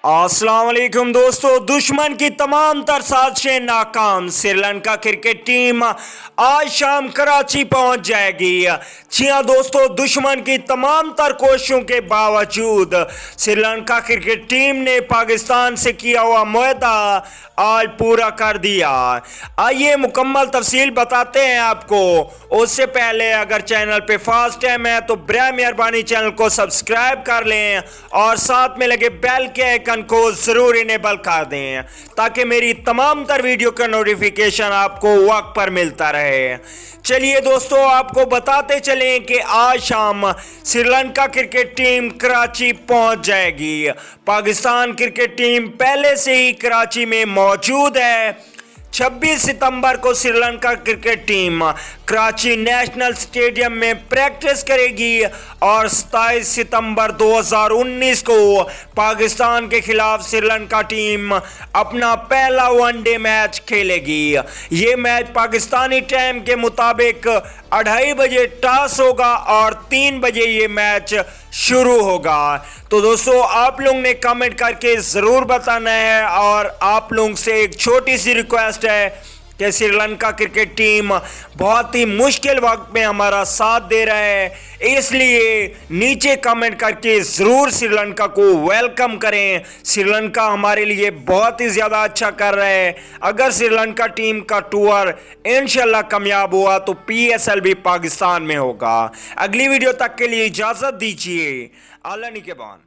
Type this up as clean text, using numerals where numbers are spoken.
अस्सलाम वालेकुम दोस्तों, दुश्मन की तमाम तर साजिशें नाकाम। श्रीलंका क्रिकेट टीम आज शाम कराची पहुंच जाएगी। जी हाँ दोस्तों, दुश्मन की तमाम तर कोशिशों के बावजूद श्रीलंका क्रिकेट टीम ने पाकिस्तान से किया हुआ मुआहदा आज पूरा कर दिया। आइए मुकम्मल तफसील बताते हैं आपको। उससे पहले अगर चैनल पे फर्स्ट टाइम है तो बराए मेहरबानी चैनल को सब्सक्राइब कर लें और साथ में लगे बेल के आइकन को जरूर इनेबल कर दें ताकि मेरी तमाम तर वीडियो का नोटिफिकेशन आपको वक्त पर मिलता रहे। चलिए दोस्तों, आपको बताते चलें कि आज शाम श्रीलंका क्रिकेट टीम कराची पहुंच जाएगी। पाकिस्तान क्रिकेट टीम पहले से ही कराची में मौजूद है। 26 सितंबर को Sri Lanka cricket team Karachi national stadium में प्रैक्टिस करेगी और 27 सितंबर 2019 को पाकिस्तान के खिलाफ श्रीलंका टीम अपना पहला वनडे मैच खेलेगी। ये मैच पाकिस्तानी टाइम के मुताबिक 2:30 बजे टॉस होगा और 3 बजे ये मैच शुरू होगा। तो दोस्तों, आप लोग ने कमेंट करके ज़रूर बताना है और आप लोगों से एक छोटी सी रिक्वेस्ट है कि श्रीलंका क्रिकेट टीम बहुत ही मुश्किल वक्त में हमारा साथ दे रहा है, इसलिए नीचे कमेंट करके ज़रूर श्रीलंका को वेलकम करें। श्रीलंका हमारे लिए बहुत ही ज़्यादा अच्छा कर रहा है। अगर श्रीलंका टीम का टूर इंशाल्लाह कामयाब हुआ तो PSL भी पाकिस्तान में होगा। अगली वीडियो तक के लिए इजाज़त दीजिए। अल्लाह निगहबान।